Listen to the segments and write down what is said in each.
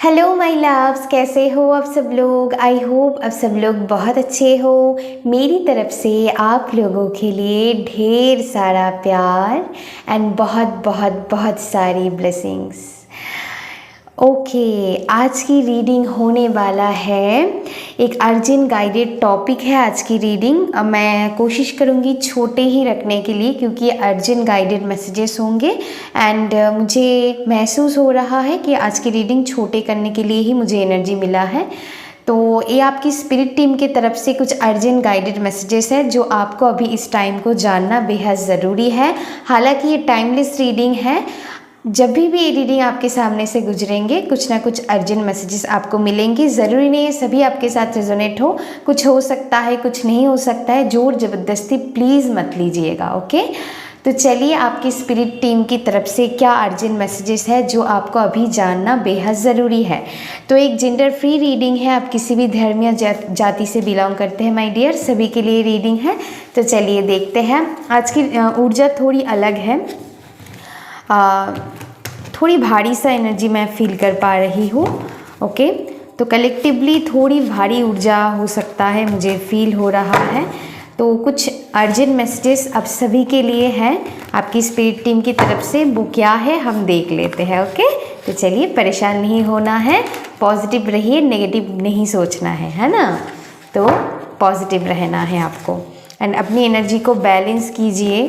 Hello my loves, कैसे हो आप सब लोग। आई होप आप सब लोग बहुत अच्छे हो। मेरी तरफ से आप लोगों के लिए ढेर सारा प्यार एंड बहुत बहुत बहुत सारी ब्लेसिंग्स। ओके, आज की रीडिंग होने वाला है एक अर्जेंट गाइडेड टॉपिक है। आज की रीडिंग मैं कोशिश करूँगी छोटे ही रखने के लिए, क्योंकि अर्जेंट गाइडेड मैसेजेस होंगे एंड मुझे महसूस हो रहा है कि आज की रीडिंग छोटे करने के लिए ही मुझे एनर्जी मिला है। तो ये आपकी स्पिरिट टीम की तरफ से कुछ अर्जेंट गाइडेड मैसेजेस है जो आपको अभी इस टाइम को जानना बेहद ज़रूरी है। हालांकि ये टाइमलेस रीडिंग है, जब भी ये रीडिंग आपके सामने से गुजरेंगे कुछ ना कुछ अर्जेंट मैसेजेस आपको मिलेंगे। ज़रूरी नहीं है सभी आपके साथ रेजोनेट हो, कुछ हो सकता है कुछ नहीं हो सकता है। जोर ज़बरदस्ती प्लीज़ मत लीजिएगा। ओके, तो चलिए आपकी स्पिरिट टीम की तरफ से क्या अर्जेंट मैसेजेस है जो आपको अभी जानना बेहद ज़रूरी है। तो एक जेंडर फ्री रीडिंग है, आप किसी भी धर्म या जाति से बिलोंग करते हैं माय डियर, सभी के लिए रीडिंग है। तो चलिए देखते हैं। आज की ऊर्जा थोड़ी अलग है, थोड़ी भारी सा एनर्जी मैं फील कर पा रही हूँ। ओके, तो कलेक्टिवली थोड़ी भारी ऊर्जा हो सकता है, मुझे फील हो रहा है। तो कुछ अर्जेंट मैसेजेस आप सभी के लिए हैं आपकी स्पिरिट टीम की तरफ से। वो क्या है हम देख लेते हैं। ओके, तो चलिए, परेशान नहीं होना है, पॉजिटिव रहिए, नेगेटिव नहीं सोचना है ना। तो पॉजिटिव रहना है आपको एंड अपनी एनर्जी को बैलेंस कीजिए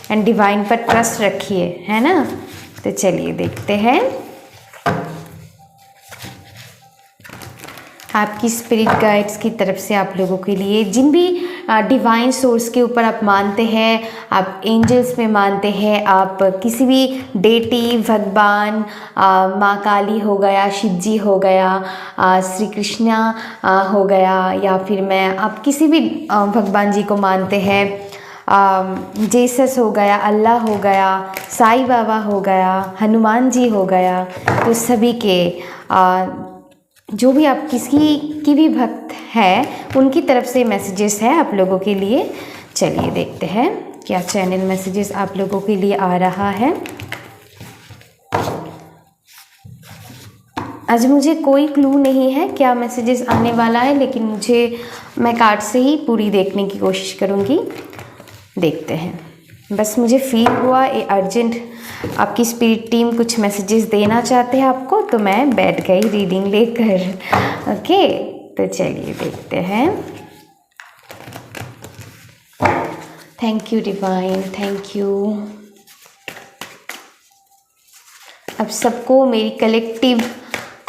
एंड डिवाइन पर ट्रस्ट रखिए, है ना। तो चलिए देखते हैं आपकी स्पिरिट गाइड्स की तरफ से आप लोगों के लिए। जिन भी डिवाइन सोर्स के ऊपर आप मानते हैं, आप एंजल्स में मानते हैं, आप किसी भी डेटी भगवान, माँ काली हो गया, शिव जी हो गया, श्री कृष्णा हो गया, या फिर मैं आप किसी भी भगवान जी को मानते हैं, जेसस हो गया, अल्लाह हो गया, साईं बाबा हो गया, हनुमान जी हो गया, तो सभी के जो भी आप किसी की भी भक्त है उनकी तरफ से मैसेजेस है आप लोगों के लिए। चलिए देखते हैं क्या चैनल मैसेजेस आप लोगों के लिए आ रहा है। आज मुझे कोई क्लू नहीं है क्या मैसेजेस आने वाला है, लेकिन मैं कार्ड से ही पूरी देखने की कोशिश करूँगी। देखते हैं, बस मुझे फील हुआ ये अर्जेंट आपकी स्पिरिट टीम कुछ मैसेजेस देना चाहते हैं आपको, तो मैं बैठ गई रीडिंग लेकर। ओके, तो चलिए देखते हैं। Thank you divine, thank you. अब सबको मेरी कलेक्टिव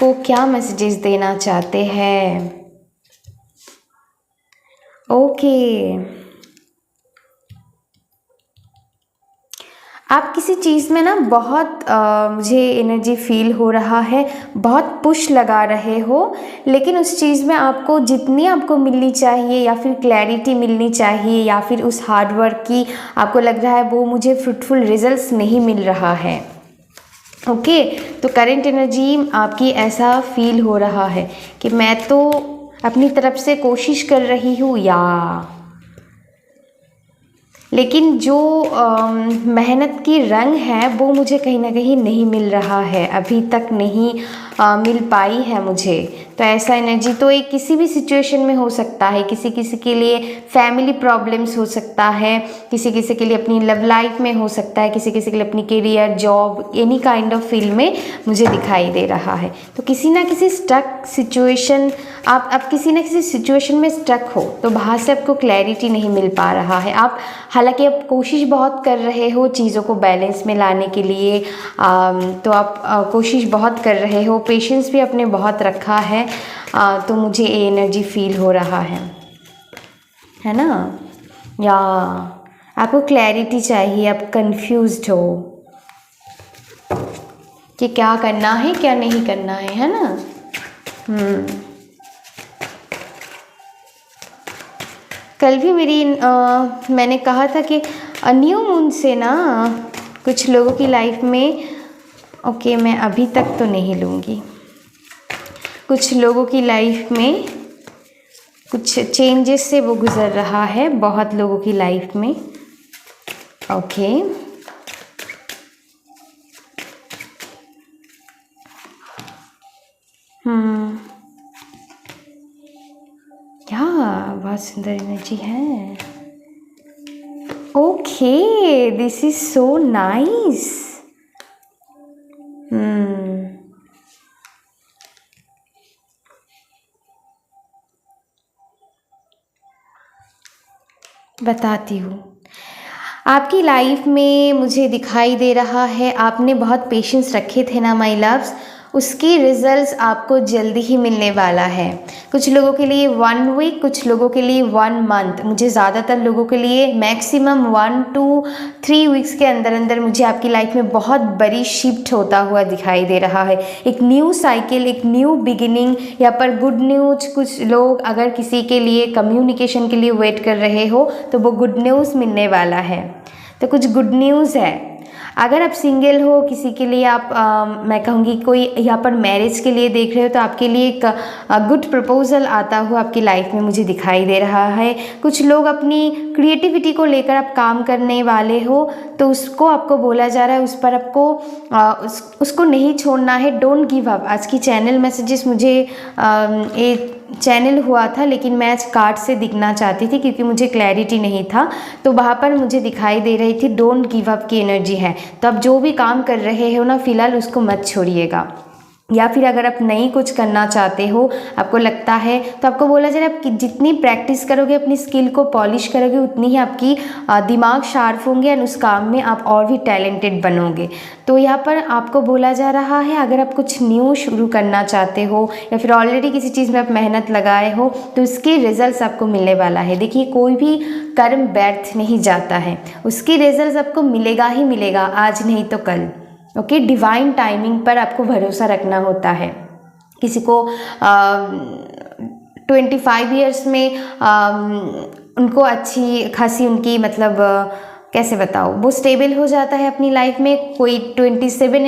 को क्या मैसेजेस देना चाहते हैं। ओके, आप किसी चीज़ में ना बहुत मुझे एनर्जी फील हो रहा है, बहुत पुश लगा रहे हो, लेकिन उस चीज़ में आपको जितनी आपको मिलनी चाहिए या फिर क्लैरिटी मिलनी चाहिए या फिर उस हार्ड वर्क की आपको लग रहा है वो मुझे फ्रूटफुल रिजल्ट्स नहीं मिल रहा है। ओके, तो करंट एनर्जी आपकी ऐसा फील हो रहा है कि मैं तो अपनी तरफ से कोशिश कर रही हूँ लेकिन जो मेहनत की रंग है वो मुझे कहीं ना कहीं नहीं मिल रहा है, अभी तक नहीं मिल पाई है मुझे। तो ऐसा एनर्जी तो एक किसी भी सिचुएशन में हो सकता है, किसी किसी के लिए फैमिली प्रॉब्लम्स हो सकता है, किसी किसी के लिए अपनी लव लाइफ में हो सकता है, किसी किसी के लिए अपनी career, job, any kind of field में मुझे दिखाई दे रहा है। तो किसी ना किसी स्टक सिचुएशन, आप किसी न किसी सिचुएशन में स्टक हो, तो बाहर से आपको क्लैरिटी नहीं मिल पा रहा है। आप हालांकि आप कोशिश बहुत कर रहे हो चीज़ों को बैलेंस में लाने के लिए, तो आप कोशिश बहुत कर रहे हो, पेशेंस भी आपने बहुत रखा है, तो मुझे ये एनर्जी फील हो रहा है ना। या आपको क्लैरिटी चाहिए, आप कंफ्यूज्ड हो कि क्या करना है क्या नहीं करना है ना। कल भी मैंने कहा था कि न्यू मून से ना कुछ लोगों की लाइफ में, ओके मैं अभी तक तो नहीं लूँगी, कुछ लोगों की लाइफ में कुछ चेंजेस से वो गुज़र रहा है, बहुत लोगों की लाइफ में। ओके, क्या बहुत सुंदर एनर्जी है। Okay, this is so nice. बताती हूँ। आपकी लाइफ में मुझे दिखाई दे रहा है आपने बहुत पेशेंस रखे थे ना माय लव्स, उसकी रिजल्ट्स आपको जल्दी ही मिलने वाला है। कुछ लोगों के लिए 1 वीक, कुछ लोगों के लिए 1 मंथ, मुझे ज़्यादातर लोगों के लिए मैक्सिमम 1 to 3 वीक्स के अंदर अंदर मुझे आपकी लाइफ में बहुत बड़ी शिफ्ट होता हुआ दिखाई दे रहा है। एक न्यू साइकिल, एक न्यू बिगिनिंग। यहाँ पर गुड न्यूज, कुछ लोग अगर किसी के लिए कम्युनिकेशन के लिए वेट कर रहे हो तो वो गुड न्यूज़ मिलने वाला है। तो कुछ गुड न्यूज़ है। अगर आप सिंगल हो, किसी के लिए आप मैं कहूँगी कोई यहाँ पर मैरिज के लिए देख रहे हो तो आपके लिए एक गुड प्रपोजल आता हुआ आपकी लाइफ में मुझे दिखाई दे रहा है। कुछ लोग अपनी क्रिएटिविटी को लेकर आप काम करने वाले हो तो उसको आपको बोला जा रहा है, उस पर आपको उसको नहीं छोड़ना है। Don't give up. आज की चैनल मैसेजेस मुझे एक चैनल हुआ था लेकिन मैं आज कार्ड से दिखना चाहती थी क्योंकि मुझे क्लैरिटी नहीं था, तो वहाँ पर मुझे दिखाई दे रही थी डोंट गिव अप की एनर्जी है। तो आप जो भी काम कर रहे हो ना, फिलहाल उसको मत छोड़िएगा। या फिर अगर आप नहीं कुछ करना चाहते हो, आपको लगता है, तो आपको बोला जा रहा है आप जितनी प्रैक्टिस करोगे, अपनी स्किल को पॉलिश करोगे, उतनी ही आपकी दिमाग शार्प होंगे और उस काम में आप और भी टैलेंटेड बनोगे। तो यहाँ पर आपको बोला जा रहा है अगर आप कुछ न्यू शुरू करना चाहते हो या फिर ऑलरेडी किसी चीज़ में आप मेहनत लगाए हो तो उसके रिजल्ट्स आपको मिलने वाला है। देखिए, कोई भी कर्म व्यर्थ नहीं जाता है, उसकी रिजल्ट्स आपको मिलेगा ही मिलेगा, आज नहीं तो कल। ओके, डिवाइन टाइमिंग पर आपको भरोसा रखना होता है। किसी को 25 ईयर्स में उनको अच्छी खासी उनकी मतलब कैसे बताओ, वो स्टेबल हो जाता है अपनी लाइफ में। कोई 27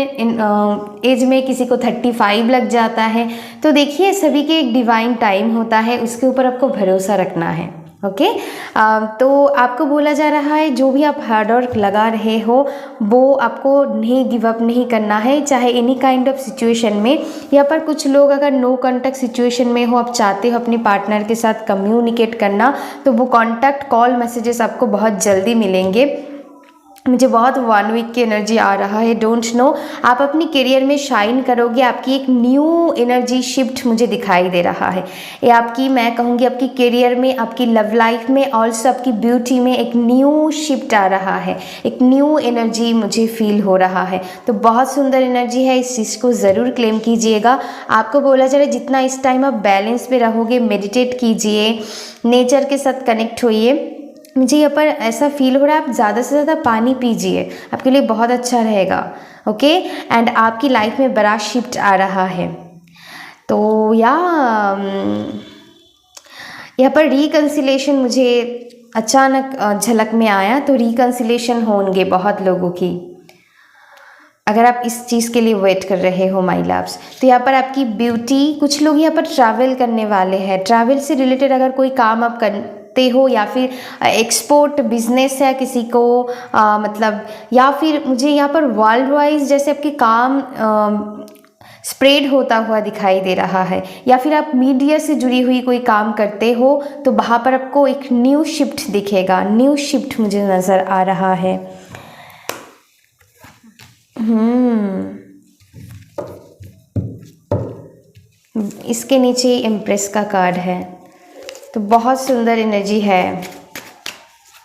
एज में किसी को 35 लग जाता है। तो देखिए, सभी के एक डिवाइन टाइम होता है, उसके ऊपर आपको भरोसा रखना है। ओके, तो आपको बोला जा रहा है जो भी आप हार्ड वर्क लगा रहे हो वो आपको नहीं गिव अप नहीं करना है, चाहे एनी काइंड ऑफ सिचुएशन में। यहाँ पर कुछ लोग अगर नो कॉन्टैक्ट सिचुएशन में हो, आप चाहते हो अपने पार्टनर के साथ कम्युनिकेट करना, तो वो कॉन्टैक्ट कॉल मैसेजेस आपको बहुत जल्दी मिलेंगे। मुझे बहुत 1 वीक की एनर्जी आ रहा है। डोंट नो, आप अपनी करियर में शाइन करोगे, आपकी एक न्यू एनर्जी शिफ्ट मुझे दिखाई दे रहा है। ये आपकी, मैं कहूँगी आपकी करियर में, आपकी लव लाइफ में, ऑल्सो आपकी ब्यूटी में एक न्यू शिफ्ट आ रहा है, एक न्यू एनर्जी मुझे फील हो रहा है। तो बहुत सुंदर एनर्जी है, इस चीज़ को ज़रूर क्लेम कीजिएगा। आपको बोला जा रहा है जितना इस टाइम आप बैलेंस पे रहोगे, मेडिटेट कीजिए, नेचर के साथ कनेक्ट होइए। मुझे यहाँ पर ऐसा फील हो रहा है आप ज़्यादा से ज़्यादा पानी पीजिए, आपके लिए बहुत अच्छा रहेगा। ओके, एंड आपकी लाइफ में बड़ा शिफ्ट आ रहा है। तो यहाँ पर रिकन्सिलेशन मुझे अचानक झलक में आया, तो रिकन्सिलेशन होंगे बहुत लोगों की, अगर आप इस चीज़ के लिए वेट कर रहे हो माय लव्स। तो यहाँ पर आपकी ब्यूटी, कुछ लोग यहाँ पर ट्रैवल करने वाले हैं, ट्रैवल से रिलेटेड अगर कोई काम आप करते हो या फिर एक्सपोर्ट बिजनेस है किसी को, मतलब, या फिर मुझे यहाँ पर वर्ल्ड वाइज जैसे आपके काम स्प्रेड होता हुआ दिखाई दे रहा है, या फिर आप मीडिया से जुड़ी हुई कोई काम करते हो तो वहाँ पर आपको एक न्यू शिफ्ट दिखेगा, न्यू शिफ्ट मुझे नज़र आ रहा है। इसके नीचे एम्प्रेस का कार्ड है, तो बहुत सुंदर एनर्जी है।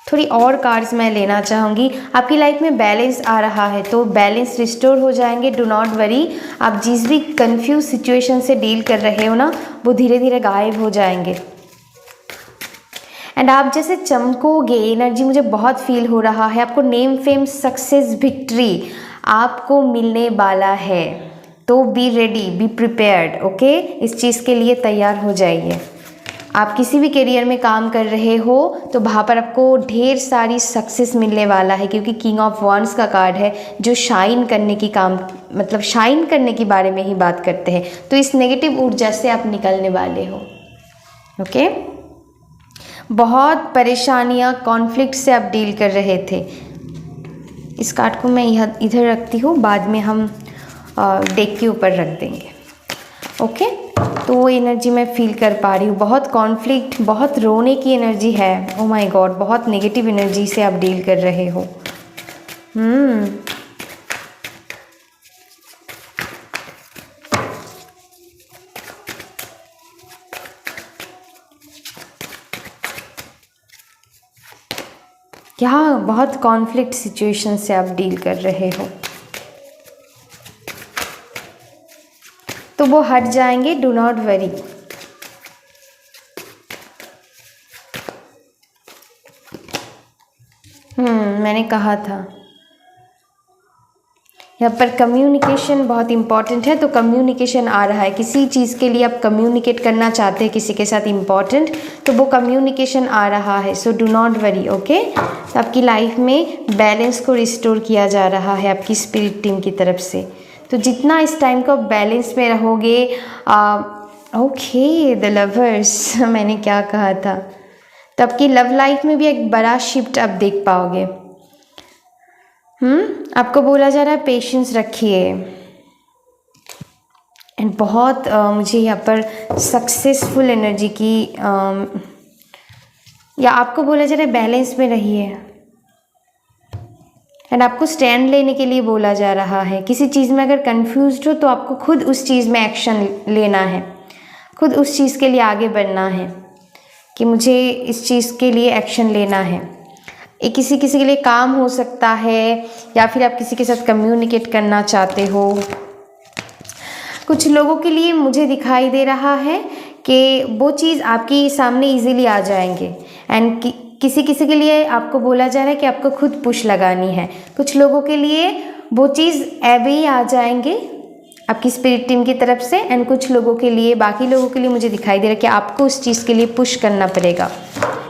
थोड़ी और कार्ड्स मैं लेना चाहूँगी। आपकी लाइफ में बैलेंस आ रहा है तो बैलेंस रिस्टोर हो जाएंगे, डू नॉट वरी। आप जिस भी कंफ्यूज सिचुएशन से डील कर रहे हो ना, वो धीरे धीरे गायब हो जाएंगे एंड आप जैसे चमकोगे, एनर्जी मुझे बहुत फील हो रहा है। आपको नेम, फेम, सक्सेस, विक्ट्री आपको मिलने वाला है, तो be ready, be prepared. Okay, इस चीज़ के लिए तैयार हो जाइए। आप किसी भी करियर में काम कर रहे हो तो वहाँ पर आपको ढेर सारी सक्सेस मिलने वाला है, क्योंकि किंग ऑफ वॉन्ड्स का कार्ड है जो शाइन करने की काम, मतलब शाइन करने के बारे में ही बात करते हैं। तो इस नेगेटिव ऊर्जा से आप निकलने वाले हो। ओके, बहुत परेशानियाँ, कॉन्फ्लिक्ट से आप डील कर रहे थे। इस कार्ड को मैं इधर रखती हूँ, बाद में हम डेक के ऊपर रख देंगे। ओके। तो वो एनर्जी मैं फील कर पा रही हूँ। बहुत कॉन्फ्लिक्ट, बहुत रोने की एनर्जी है। ओ माय गॉड, बहुत नेगेटिव एनर्जी से आप डील कर रहे हो। क्या बहुत कॉन्फ्लिक्ट सिचुएशन से आप डील कर रहे हो, तो वो हट जाएंगे, डू नॉट वरी। मैंने कहा था यहाँ पर कम्युनिकेशन बहुत इम्पॉर्टेंट है, तो कम्युनिकेशन आ रहा है। किसी चीज़ के लिए आप कम्युनिकेट करना चाहते हैं किसी के साथ इम्पॉर्टेंट, तो वो कम्युनिकेशन आ रहा है। So do not worry, okay. तो आपकी लाइफ में बैलेंस को रिस्टोर किया जा रहा है आपकी स्पिरिट टीम की तरफ से। तो जितना इस टाइम को बैलेंस में रहोगे, ओके द लवर्स, मैंने क्या कहा था, तो आपकी लव लाइफ में भी एक बड़ा शिफ्ट आप देख पाओगे। आपको बोला जा रहा है पेशेंस रखिए। एंड बहुत मुझे यहाँ पर सक्सेसफुल एनर्जी की या आपको बोला जा रहा है बैलेंस में रहिए। एंड आपको स्टैंड लेने के लिए बोला जा रहा है। किसी चीज़ में अगर कंफ्यूज्ड हो तो आपको खुद उस चीज़ में एक्शन लेना है, खुद उस चीज़ के लिए आगे बढ़ना है कि मुझे इस चीज़ के लिए एक्शन लेना है। ये किसी किसी के लिए काम हो सकता है, या फिर आप किसी के साथ कम्युनिकेट करना चाहते हो। कुछ लोगों के लिए मुझे दिखाई दे रहा है कि वो चीज़ आपके सामने इजीली आ जाएंगे। एंड किसी किसी के लिए आपको बोला जा रहा है कि आपको खुद पुश लगानी है। कुछ लोगों के लिए वो चीज़ ऐसे ही आ जाएंगे आपकी स्पिरिट टीम की तरफ से। एंड कुछ लोगों के लिए, बाकी लोगों के लिए मुझे दिखाई दे रहा है कि आपको उस चीज़ के लिए पुश करना पड़ेगा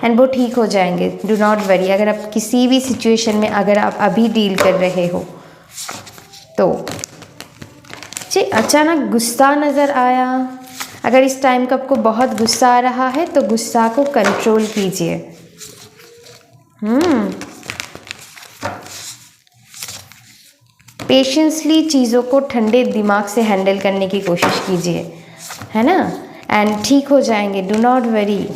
एंड वो ठीक हो जाएंगे। Do not worry. अगर आप किसी भी सिचुएशन में अगर आप अभी डील कर रहे हो तो जी अचानक गुस्सा नज़र आया। अगर इस टाइम का आपको बहुत गुस्सा आ रहा है तो गुस्सा को कंट्रोल कीजिए। पेशेंसली चीज़ों को ठंडे दिमाग से हैंडल करने की कोशिश कीजिए, है ना। एंड ठीक हो जाएंगे, डू नॉट वरी।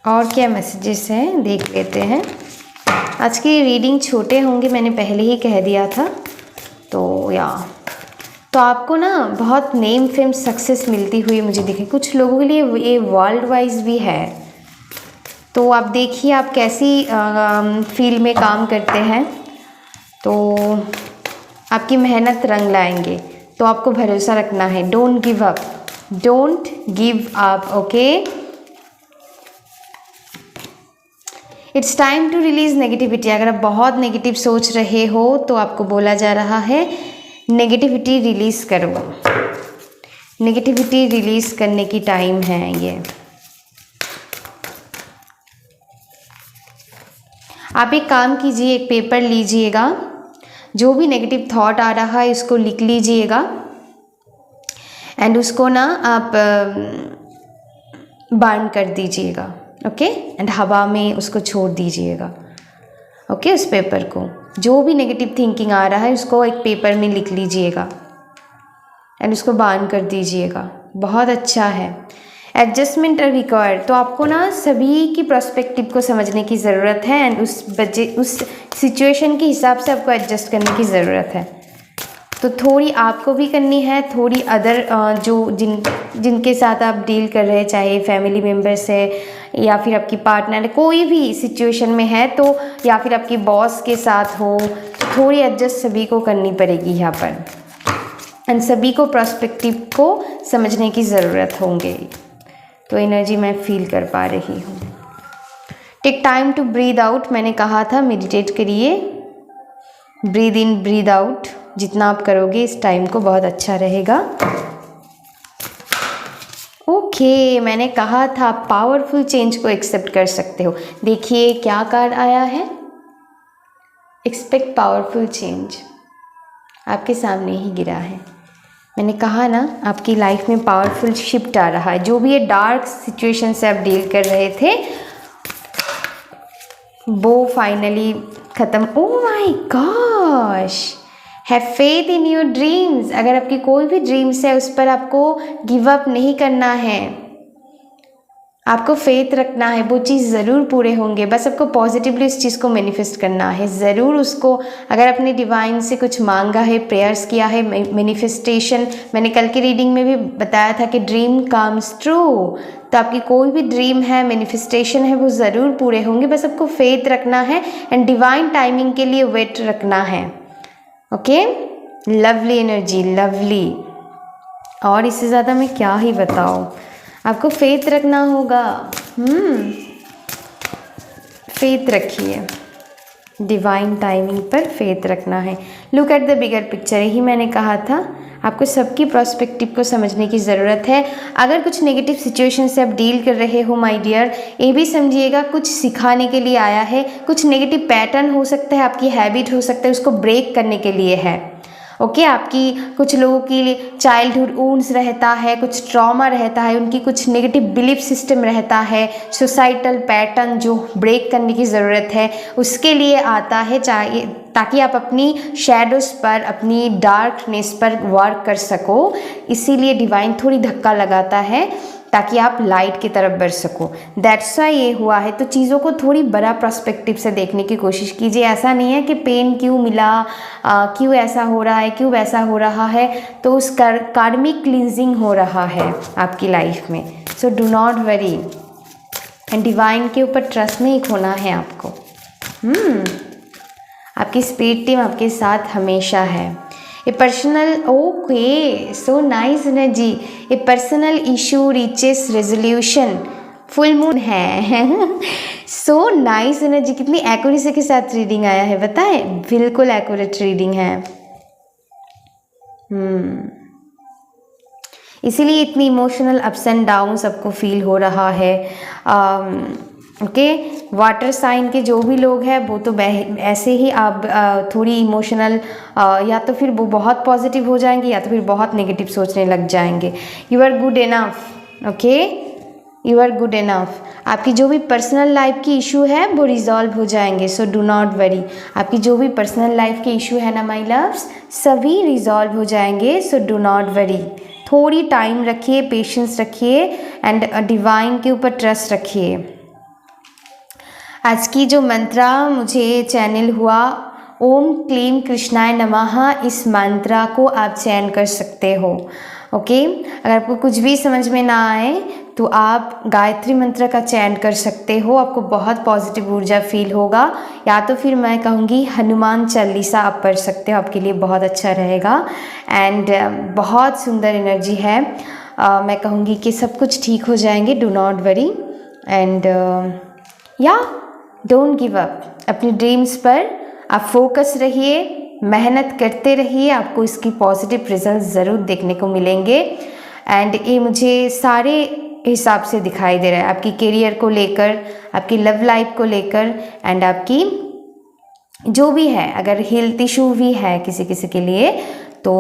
और क्या मैसेजेस हैं देख लेते हैं। आज की रीडिंग छोटे होंगे, मैंने पहले ही कह दिया था। तो आपको ना बहुत नेम फेम सक्सेस मिलती हुई मुझे दिखे। कुछ लोगों के लिए ये वर्ल्ड वाइज भी है। तो आप देखिए आप कैसी फील्ड में काम करते हैं, तो आपकी मेहनत रंग लाएंगे। तो आपको भरोसा रखना है। Don't give up, don't give up, okay. It's time to release negativity. अगर आप बहुत नेगेटिव सोच रहे हो तो आपको बोला जा रहा है नेगेटिविटी रिलीज़ करो। नेगेटिविटी रिलीज़ करने की टाइम है ये। आप एक काम कीजिए, एक पेपर लीजिएगा, जो भी नेगेटिव थॉट आ रहा है उसको लिख लीजिएगा एंड उसको ना आप बर्न कर दीजिएगा, ओके। एंड हवा में उसको छोड़ दीजिएगा, ओके। उस पेपर को, जो भी नेगेटिव थिंकिंग आ रहा है उसको एक पेपर में लिख लीजिएगा एंड उसको बर्न कर दीजिएगा। बहुत अच्छा है। Adjustment required. तो आपको ना सभी की पर्सपेक्टिव को समझने की ज़रूरत है एंड उस सिचुएशन के हिसाब से आपको एडजस्ट करने की ज़रूरत है। तो थोड़ी आपको भी करनी है, थोड़ी अदर जिनके साथ आप डील कर रहे हैं, चाहे फैमिली मेम्बर्स है या फिर आपकी पार्टनर, कोई भी सिचुएशन में है, तो या फिर आपकी बॉस के साथ हो, थोड़ी एडजस्ट सभी को करनी पड़ेगी यहाँ पर। एंड सभी को पर्सपेक्टिव को समझने की ज़रूरत होंगे। तो एनर्जी मैं फील कर पा रही हूँ। Take time to breathe out. मैंने कहा था मेडिटेट करिए, ब्रीद इन ब्रीद आउट। जितना आप करोगे इस टाइम को बहुत अच्छा रहेगा। ओके, मैंने कहा था पावरफुल चेंज को एक्सेप्ट कर सकते हो। देखिए क्या कार्ड आया है, एक्सपेक्ट पावरफुल चेंज। आपके सामने ही गिरा है। मैंने कहा ना, आपकी लाइफ में पावरफुल शिफ्ट आ रहा है। जो भी ये डार्क सिचुएशन से आप डील कर रहे थे वो फाइनली ख़त्म। Oh my gosh, have faith in your dreams. अगर आपकी कोई भी ड्रीम्स है उस पर आपको गिव अप नहीं करना है, आपको फेथ रखना है, वो चीज़ ज़रूर पूरे होंगे। बस आपको पॉजिटिवली उस चीज़ को मैनिफेस्ट करना है ज़रूर उसको। अगर आपने डिवाइन से कुछ मांगा है, प्रेयर्स किया है, मैनिफेस्टेशन, मैंने कल की रीडिंग में भी बताया था कि ड्रीम कम्स ट्रू, तो आपकी कोई भी ड्रीम है, मैनिफेस्टेशन है, वो ज़रूर पूरे होंगे। बस आपको फेथ रखना है एंड डिवाइन टाइमिंग के लिए वेट रखना है। Okay, lovely energy, lovely. और इससे ज़्यादा मैं क्या ही बताऊँ, आपको फेथ रखना होगा। फेथ रखिए, डिवाइन टाइमिंग पर फेथ रखना है। Look at the bigger picture, यही मैंने कहा था, आपको सबकी पर्सपेक्टिव को समझने की ज़रूरत है। अगर कुछ नेगेटिव सिचुएशन से आप डील कर रहे हो माय डियर, ये भी समझिएगा कुछ सिखाने के लिए आया है। कुछ नेगेटिव पैटर्न हो सकता है, आपकी हैबिट हो सकता है, उसको ब्रेक करने के लिए है। ओके, आपकी कुछ लोगों की चाइल्डहुड वुंड्स रहता है, कुछ ट्रॉमा रहता है, उनकी कुछ नेगेटिव बिलीफ सिस्टम रहता है, सोसाइटल पैटर्न जो ब्रेक करने की ज़रूरत है, उसके लिए आता है, चाहिए ताकि आप अपनी शैडोज़ पर, अपनी डार्कनेस पर वर्क कर सको। इसीलिए डिवाइन थोड़ी धक्का लगाता है ताकि आप लाइट की तरफ बढ़ सको। दैट्स वाई ये हुआ है। तो चीज़ों को थोड़ी बड़ा पर्सपेक्टिव से देखने की कोशिश कीजिए। ऐसा नहीं है कि पेन क्यों मिला, क्यों ऐसा हो रहा है, क्यों वैसा हो रहा है, तो उस कार्मिक क्लींजिंग हो रहा है आपकी लाइफ में। So do not worry and divine के ऊपर ट्रस्ट नहीं खोना है आपको। आपकी स्पिरिट टीम आपके साथ हमेशा है। ए personal, okay, so nice energy. ए personal issue reaches resolution, full moon है। सो नाइस एनर्जी, कितनी एक्यूरेसी के साथ रीडिंग आया है बताएं, बिल्कुल एक्यूरेट रीडिंग है। इसीलिए इतनी इमोशनल अप्स एंड डाउन सबको फील हो रहा है। ओके, वाटर साइन के जो भी लोग हैं वो तो ऐसे ही आप थोड़ी इमोशनल, या तो फिर वो बहुत पॉजिटिव हो जाएंगे या तो फिर बहुत नेगेटिव सोचने लग जाएंगे। You are good enough, okay, you are good enough. आपकी जो भी पर्सनल लाइफ की इशू है वो रिजॉल्व हो जाएंगे। So do not worry. आपकी जो भी पर्सनल लाइफ के इशू है ना माय लव्स, सभी रिजॉल्व हो जाएंगे। So do not worry. थोड़ी टाइम रखिए, पेशेंस रखिए एंड डिवाइन के ऊपर ट्रस्ट रखिए। आज की जो मंत्रा मुझे चैनल हुआ, ओम क्लीम कृष्णाय नमः, इस मंत्रा को आप चयन कर सकते हो। ओके, अगर आपको कुछ भी समझ में ना आए तो आप गायत्री मंत्र का चयन कर सकते हो, आपको बहुत पॉजिटिव ऊर्जा फील होगा। या तो फिर मैं कहूँगी हनुमान चालीसा आप पढ़ सकते हो, आपके लिए बहुत अच्छा रहेगा। एंड बहुत सुंदर एनर्जी है। मैं कहूँगी कि सब कुछ ठीक हो जाएंगे, डू नॉट वरी एंड या डोंट गिव अप। अपनी ड्रीम्स पर आप फोकस रहिए, मेहनत करते रहिए, आपको इसकी पॉजिटिव रिजल्ट ज़रूर देखने को मिलेंगे। एंड ये मुझे सारे हिसाब से दिखाई दे रहा है, आपकी करियर को लेकर, आपकी लव लाइफ को लेकर एंड आपकी जो भी है, अगर हेल्थ इशू भी है किसी किसी के लिए तो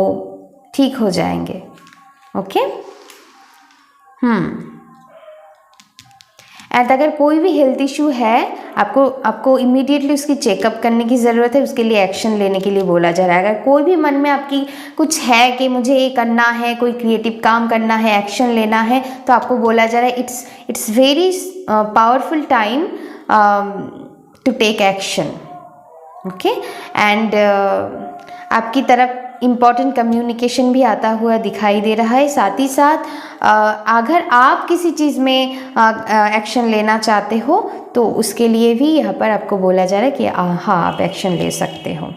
ठीक हो जाएंगे। ओके, एंड अगर कोई भी हेल्थ इशू है, आपको इमीडिएटली उसकी चेकअप करने की ज़रूरत है, उसके लिए एक्शन लेने के लिए बोला जा रहा है। अगर कोई भी मन में आपकी कुछ है कि मुझे ये करना है, कोई क्रिएटिव काम करना है, एक्शन लेना है, तो आपको बोला जा रहा है it's very powerful time to take action. Okay, and आपकी तरफ इम्पॉर्टेंट कम्युनिकेशन भी आता हुआ दिखाई दे रहा है। साथ ही साथ अगर आप किसी चीज़ में एक्शन लेना चाहते हो तो उसके लिए भी यहाँ पर आपको बोला जा रहा है कि हाँ आप एक्शन ले सकते हो।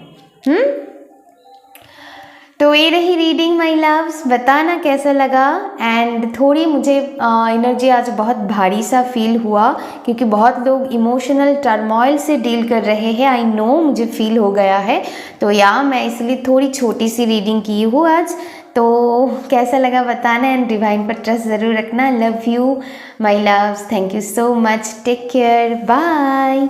तो ये रही रीडिंग माय लव्स, बताना कैसा लगा। एंड थोड़ी मुझे एनर्जी आज बहुत भारी सा फील हुआ क्योंकि बहुत लोग इमोशनल टर्मोइल से डील कर रहे हैं। आई नो, मुझे फील हो गया है, तो मैं इसलिए थोड़ी छोटी सी रीडिंग की हूँ आज। तो कैसा लगा बताना एंड डिवाइन पर ट्रस्ट ज़रूर रखना। Love you my loves, thank you so much, take care, bye.